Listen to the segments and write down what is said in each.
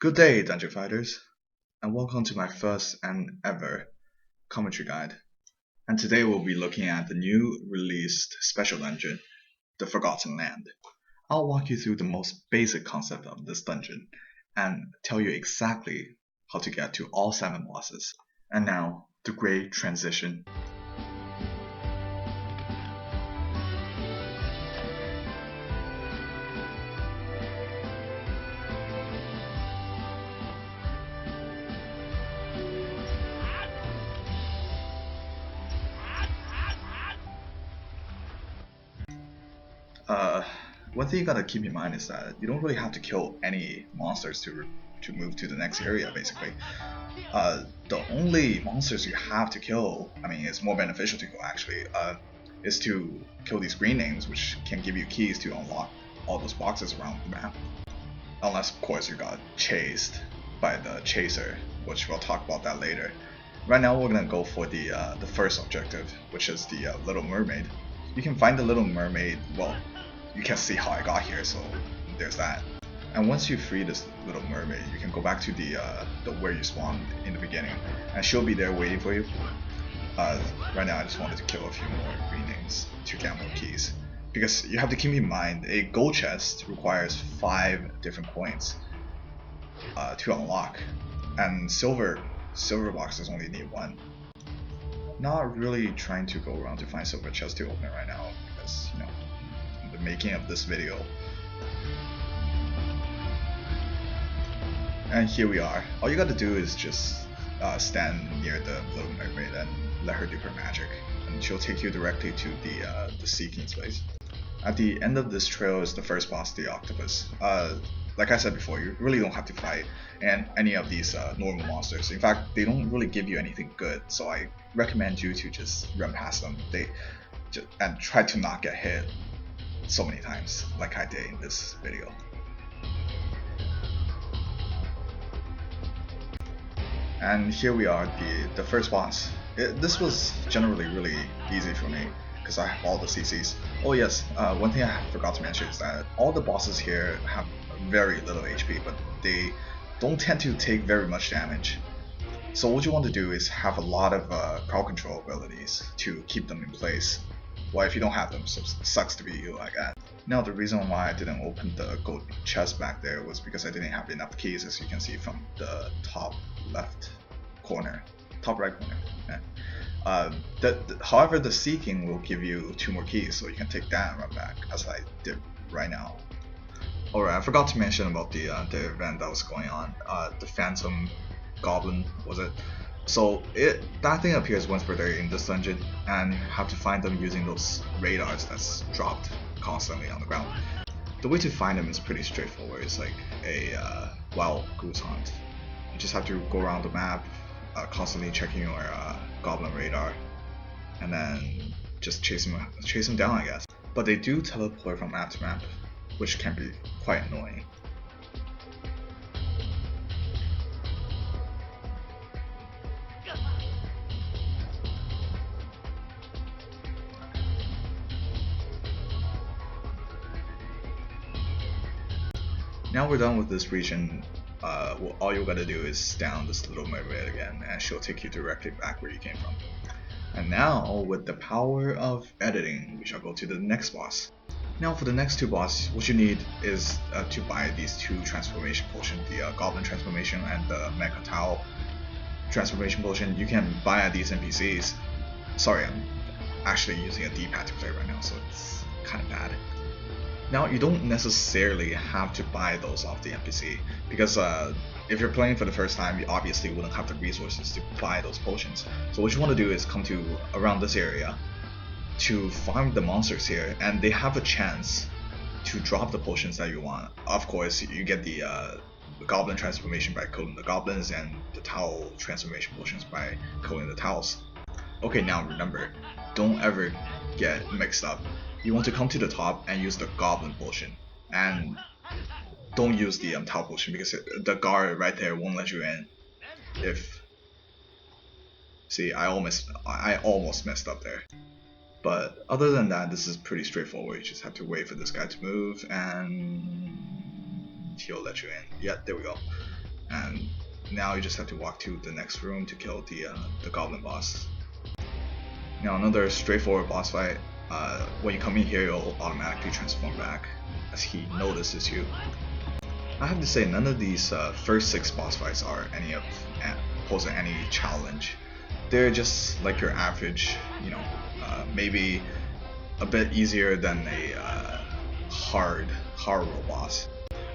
Good day, Dungeon Fighters, and welcome to my first and ever commentary guide. And today we'll be looking at the new released special dungeon, the Forgotten Land. I'll walk you through the most basic concept of this dungeon and tell you exactly how to get to all 7 bosses. And now, the great transition. One thing you gotta keep in mind is that you don't really have to kill any monsters to move to the next area, basically. The only monsters you have to kill, it's more beneficial to kill actually, is to kill these green names, which can give you keys to unlock all those boxes around the map. Unless, of course, you got chased by the chaser, which we'll talk about that later. Right now, we're gonna go for the first objective, which is the Little Mermaid. You can find the Little Mermaid, well, you can see how I got here, so there's that. And once you free this Little Mermaid, you can go back to the where you spawned in the beginning, and she'll be there waiting for you. Right now I just wanted to kill a few more green names to get more keys, because you have to keep in mind a gold chest requires 5 different coins to unlock, and silver boxes only need 1. Not really trying to go around to find silver chests to open it right now, because the making of this video. And here we are. All you gotta do is just stand near the Little Mermaid and let her do her magic, and she'll take you directly to the Seeking place. At the end of this trail is the first boss, the Octopus. Like I said before, you really don't have to fight any of these normal monsters. In fact, they don't really give you anything good, so I recommend you to just run past them. And try to not get hit so many times, like I did in this video. And here we are, the first boss. This was generally really easy for me, because I have all the CCs. Oh yes, one thing I forgot to mention is that all the bosses here have very little HP, but they don't tend to take very much damage. So what you want to do is have a lot of crowd control abilities to keep them in place. Well, if you don't have them, so it sucks to be you like that. Now, the reason why I didn't open the gold chest back there was because I didn't have enough keys, as you can see from the top left corner, top right corner. Yeah. However, the Seeking will give you 2 more keys, so you can take that and run back, as I did right now. Alright, I forgot to mention about the event that was going on. The Phantom Goblin, was it? So that thing appears once per day in this dungeon, and you have to find them using those radars that's dropped constantly on the ground. The way to find them is pretty straightforward. It's like a wild goose hunt. You just have to go around the map, constantly checking your goblin radar, and then just chase them down, I guess. But they do teleport from map to map, which can be quite annoying. Now we're done with this region. Well, all you gotta do is down this Little Mermaid again, and she'll take you directly back where you came from. And now, with the power of editing, we shall go to the next boss. Now for the next 2 bosses, what you need is to buy these 2 transformation potions, the Goblin transformation and the Mecha Tau transformation potion. You can buy at these NPCs. Sorry, I'm actually using a D-pad to play right now, so it's kind of bad. Now, you don't necessarily have to buy those off the NPC, because if you're playing for the first time, you obviously wouldn't have the resources to buy those potions. So what you want to do is come to around this area to farm the monsters here, and they have a chance to drop the potions that you want. Of course, you get the Goblin transformation by killing the goblins, and the Tau transformation potions by killing the Taus. Okay, now remember, don't ever get mixed up. You want to come to the top and use the Goblin potion, and don't use the Tau potion, because the guard right there won't let you in. See, I almost messed up there. But other than that, this is pretty straightforward. You just have to wait for this guy to move, and he'll let you in. Yeah, there we go. and now you just have to walk to the next room to kill the goblin boss. Now another straightforward boss fight. When you come in here, you'll automatically transform back as he notices you. I have to say, none of these first 6 boss fights are posing any challenge. They're just like your average, maybe a bit easier than a horrible boss.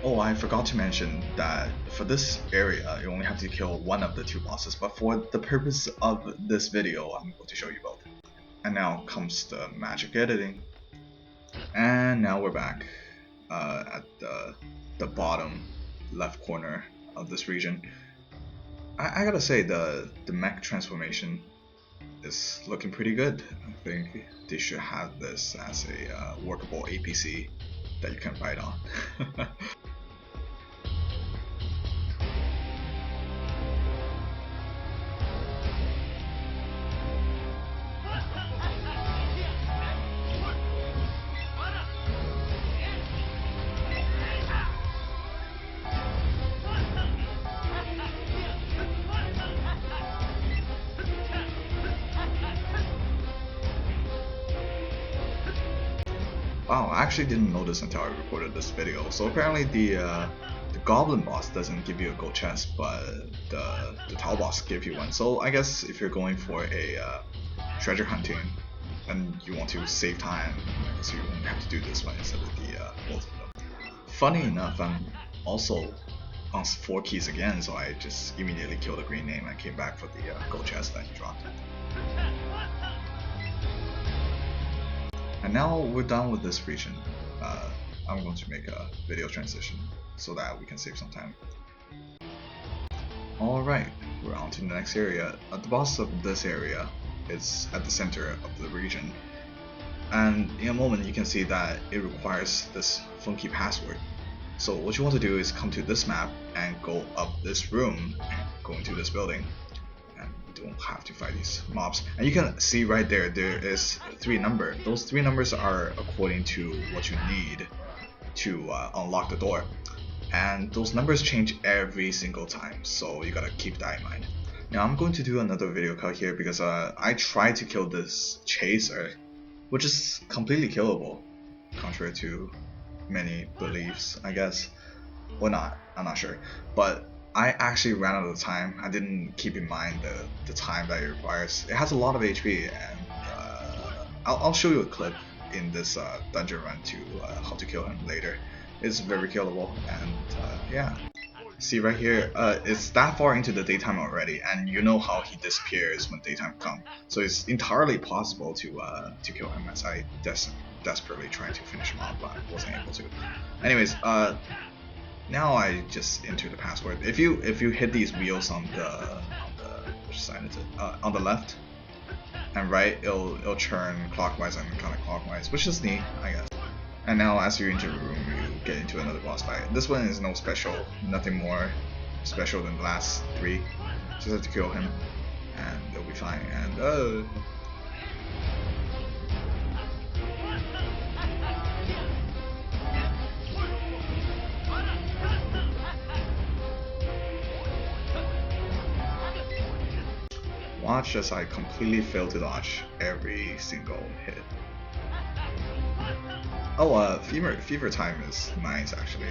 Oh, I forgot to mention that for this area, you only have to kill one of the 2 bosses, but for the purpose of this video, I'm going to show you both. And now comes the magic editing. And now we're back at the bottom left corner of this region. I gotta say, the mech transformation is looking pretty good. I think they should have this as a workable APC that you can ride on. Wow, I actually didn't notice until I recorded this video. So apparently the goblin boss doesn't give you a gold chest, but the Tau boss give you one. So I guess if you're going for a treasure hunting and you want to save time, I guess you won't have to do this one instead of the both of them. Funny enough, I'm also on 4 keys again, so I just immediately killed the green name and came back for the gold chest that he dropped. And now we're done with this region. I'm going to make a video transition so that we can save some time. Alright, we're on to the next area. The boss of this area is at the center of the region. And in a moment you can see that it requires this funky password. So what you want to do is come to this map and go up this room and go into this building. Don't have to fight these mobs, and you can see right there is 3 numbers. Those 3 numbers are according to what you need to unlock the door, and those numbers change every single time, so you gotta keep that in mind. Now I'm going to do another video cut here because I tried to kill this chaser, which is completely killable, contrary to many beliefs, I guess, or not, I'm not sure, but I actually ran out of time. I didn't keep in mind the time that it requires. It has a lot of HP, and I'll show you a clip in this dungeon run to how to kill him later. It's very killable, and yeah. See right here, it's that far into the daytime already, and you know how he disappears when daytime comes. So it's entirely possible to kill him, as I desperately tried to finish him off, but wasn't able to. Anyways, now I just enter the password. If you hit these wheels on the which side is it? On the left and right, it'll turn clockwise and counterclockwise, which is neat, I guess. And now as you enter the room, you get into another boss fight. This one is no special, nothing more special than the last 3. Just have to kill him, and it'll be fine. And watch as I completely fail to dodge every single hit. Oh, fever time is nice actually.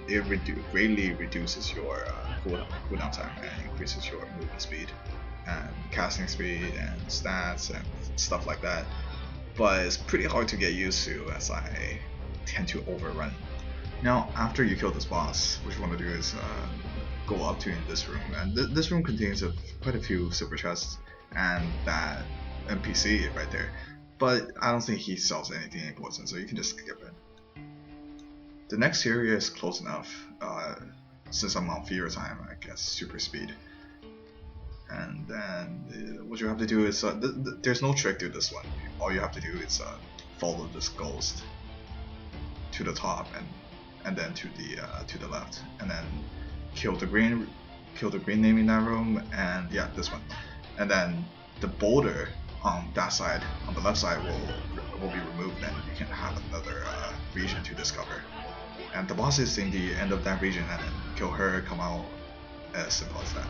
It greatly reduces your cooldown time and increases your movement speed and casting speed and stats and stuff like that. But it's pretty hard to get used to, as I tend to overrun. Now, after you kill this boss, what you want to do is go up to this room, and this room contains quite a few silver chests and that NPC right there, but I don't think he sells anything important, so you can just skip it. The next area is close enough, since I'm on fever time, I guess super speed. And then what you have to do is, there's no trick to this one. All you have to do is follow this ghost to the top and then to the left, and then kill the green name in that room, and yeah, this one. And then the boulder on that side, on the left side, will be removed, and you can have another region to discover. And the boss is in the end of that region, and then kill her, come out, As simple as that.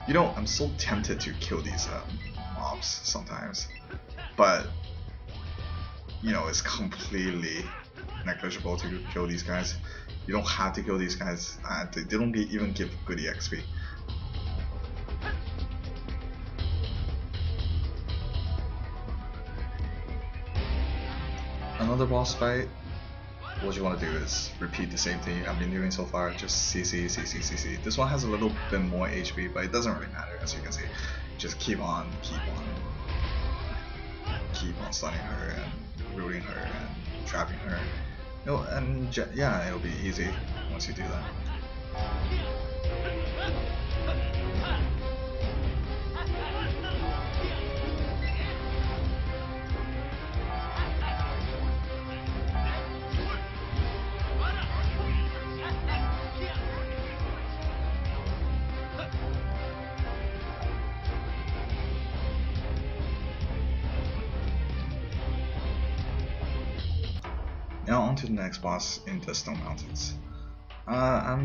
You know, I'm so tempted to kill these mobs sometimes, but you know, it's completely negligible to kill these guys. You don't have to kill these guys. They don't even give good EXP. Another boss fight, what you want to do is repeat the same thing you have been doing so far, just CC, CC, CC. This one has a little bit more HP, but it doesn't really matter, as you can see. Just keep on stunning her and rooting her and trapping her. You know, and yeah, it'll be easy once you do that. Now on to the next boss in the Stone Mountains. I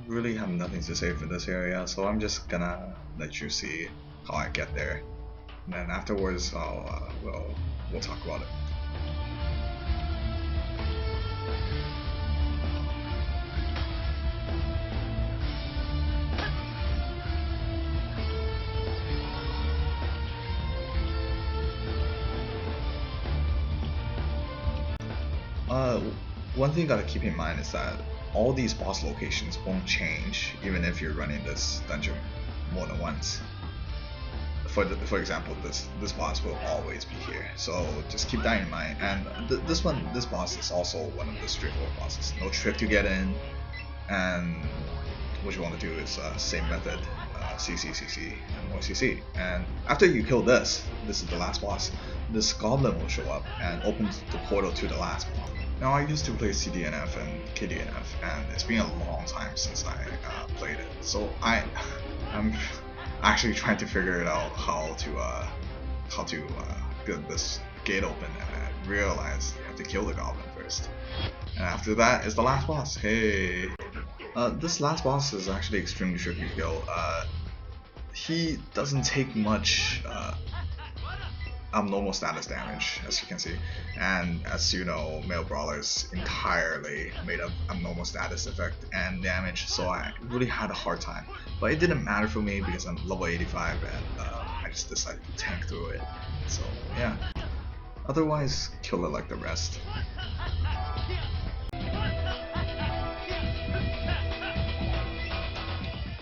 really have nothing to say for this area, so I'm just gonna let you see how I get there, and then afterwards we'll talk about it. One thing you gotta keep in mind is that all these boss locations won't change even if you're running this dungeon more than once. For example, this boss will always be here, so just keep that in mind. And this boss is also one of the straightforward bosses. No trick to get in, and what you want to do is same method, CC, CC, and more CC. And after you kill this is the last boss. This goblin will show up and opens the portal to the last boss. Now I used to play CDNF and KDNF, and it's been a long time since I played it. So I'm actually trying to figure it out how to get this gate open, and I realized you have to kill the goblin first. And after that is the last boss. Hey, this last boss is actually extremely tricky to kill. He doesn't take much abnormal status damage, as you can see, and as you know, male brawler is entirely made of abnormal status effect and damage, so I really had a hard time. But it didn't matter for me because I'm level 85 and I just decided to tank through it. So yeah, otherwise kill it like the rest.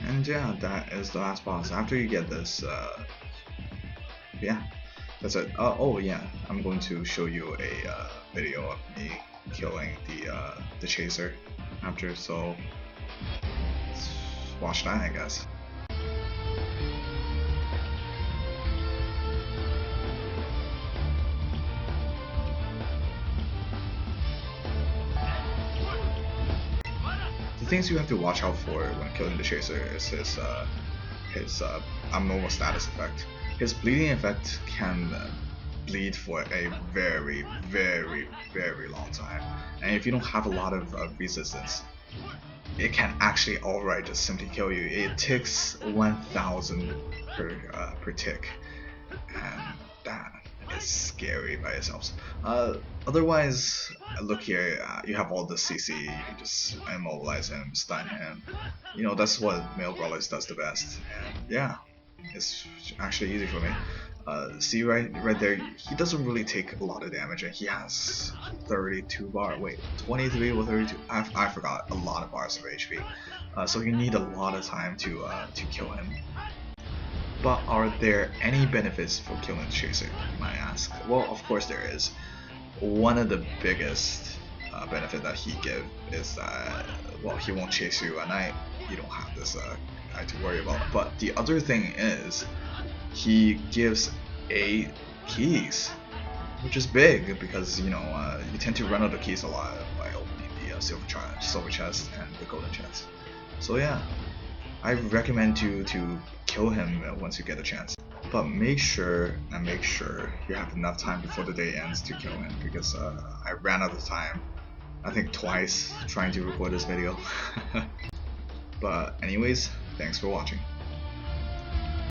And yeah, that is the last boss. After you get this, yeah, that's it. Oh yeah, I'm going to show you a video of me killing the chaser after, so let's watch that, I guess. The things you have to watch out for when killing the chaser is his abnormal status effect. His bleeding effect can bleed for a very, very, very long time, and if you don't have a lot of resistance, it can actually outright just simply kill you. It ticks 1,000 per tick, and that is scary by itself. Otherwise, look here, you have all the CC, you can just immobilize him, stun him. You know, that's what male brawlers does the best, and yeah, it's actually easy for me. See right there, he doesn't really take a lot of damage, and he has 32 bar. Wait, 23 or 32? I forgot, a lot of bars of HP. So you need a lot of time to kill him. But are there any benefits for killing the chaser, you might ask? Well, of course there is. One of the biggest benefit that he gives is that, well, he won't chase you at night. You don't have this guy to worry about. But the other thing is, he gives 8 keys, which is big because, you know, you tend to run out of keys a lot by opening the silver chest and the golden chest. So yeah, I recommend to kill him once you get a chance. But make sure you have enough time before the day ends to kill him, because I ran out of time, I think twice, trying to record this video. But anyways, thanks for watching.